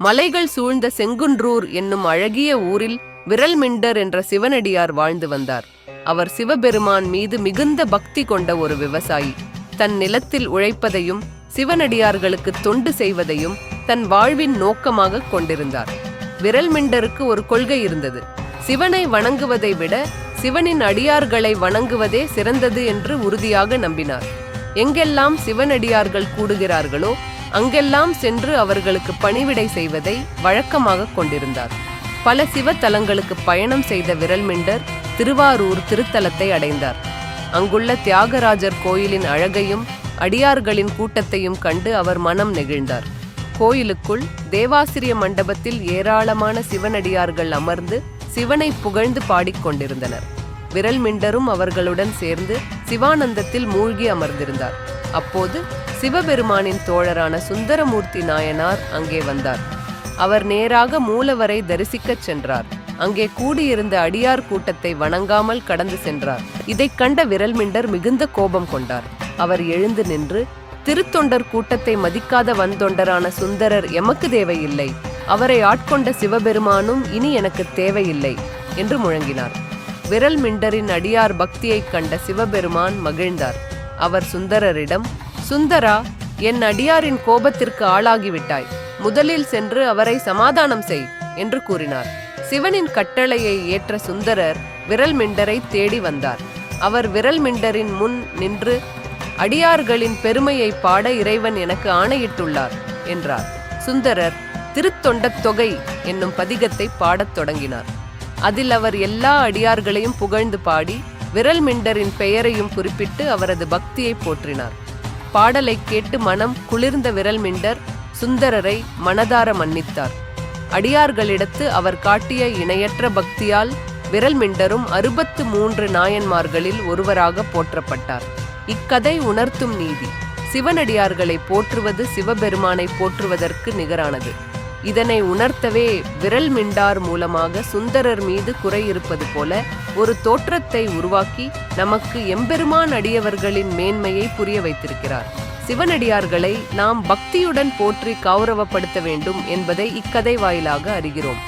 மலைகள் சூழ்ந்த செங்குன்றூர் என்னும் அழகிய ஊரில் விரல்மிண்டர் என்ற சிவனடியார் வாழ்ந்து வந்தார். அவர் சிவபெருமான் மீது மிகுந்த பக்தி கொண்ட ஒரு விவசாயி. தன் நிலத்தில் உழைப்பதையும் சிவனடியார்களுக்கு தொண்டு செய்வதையும் தன் வாழ்வின் நோக்கமாக கொண்டிருந்தார். விரல்மிண்டருக்கு ஒரு கொள்கை இருந்தது. சிவனை வணங்குவதை விட சிவனின் அடியார்களை வணங்குவதே சிறந்தது என்று உறுதியாக நம்பினார். எங்கெல்லாம் சிவனடியார்கள் கூடுகிறார்களோ அங்கெல்லாம் சென்று அவர்களுக்கு பணிவிடை செய்வதை வழக்கமாக கொண்டிருந்தார். பல சிவ தலங்களுக்கு பயணம் செய்த விரல்மிண்டர் திருவாரூர் திருத்தலத்தை அடைந்தார். அங்குள்ள தியாகராஜர் கோயிலின் அழகையும் அடியார்களின் கூட்டத்தையும் கண்டு அவர் மனம் நெகிழ்ந்தார். கோயிலுக்குள் தேவாசிரிய மண்டபத்தில் ஏராளமான சிவனடியார்கள் அமர்ந்து சிவனை புகழ்ந்து பாடிக்கொண்டிருந்தனர். விரல்மிண்டரும் அவர்களுடன் சேர்ந்து சிவானந்தத்தில் மூழ்கி அமர்ந்திருந்தார். அப்போது சிவபெருமானின் தோழரான சுந்தரமூர்த்தி நாயனார் அங்கே வந்தார். அவர் நேராக மூலவரை தரிசிக்கச் சென்றார். அங்கே கூடியிருந்த அடியார் கூட்டத்தை வணங்காமல் கடந்து சென்றார். இதைக் கண்ட விரல்மிண்டர் மிகுந்த கோபம் கொண்டார். அவர் எழுந்து நின்று, திருத்தொண்டர் கூட்டத்தை மதிக்காத வந்தொண்டரான சுந்தரர் எமக்கு தேவையில்லை, அவரை ஆட்கொண்ட சிவபெருமானும் இனி எனக்கு தேவையில்லை என்று முழங்கினார். விரல்மிண்டரின் அடியார் பக்தியைக் கண்ட சிவபெருமான் மகிழ்ந்தார். அவர் சுந்தரரிடம், சுந்தரா, என் அடியாரின் கோபத்திற்கு ஆளாகிவிட்டாய், முதலில் சென்று அவரை சமாதானம் செய் என்று கூறினார். சிவனின் கட்டளையை ஏற்ற சுந்தரர் விரல்மிண்டரை தேடி வந்தார். அவர் விரல்மிண்டரின் முன் நின்று, அடியார்களின் பெருமையை பாட இறைவன் எனக்கு ஆணையிட்டுள்ளார் என்றார். சுந்தரர் திருத்தொண்டத் தொகை என்னும் பதிகத்தை பாடத் தொடங்கினார். அதில் அவர் எல்லா அடியார்களையும் புகழ்ந்து பாடி விரல்மிண்டரின் பெயரையும் குறிப்பிட்டு அவரது பக்தியை போற்றினார். பாடலை கேட்டு மனம் குளிர்ந்த விரல்மிண்டர் சுந்தரரை மனதார மன்னித்தார். அடியார்களிடத்து அவர் காட்டிய இணையற்ற பக்தியால் விரல்மிண்டரும் 63 நாயன்மார்களில் ஒருவராக போற்றப்பட்டார். இக்கதை உணர்த்தும் நீதி: சிவனடியார்களை போற்றுவது சிவபெருமானை போற்றுவதற்கு நிகரானது. இதனை உணர்த்தவே விரல்மிண்டார் மூலமாக சுந்தரர் மீது குறை இருப்பது போல ஒரு தோற்றத்தை உருவாக்கி நமக்கு எம்பெருமான் அடியவர்களின் மேன்மையை புரிய வைத்திருக்கிறார். சிவனடியார்களை நாம் பக்தியுடன் போற்றி கௌரவப்படுத்த வேண்டும் என்பதை இக்கதை வாயிலாக அறிகிறோம்.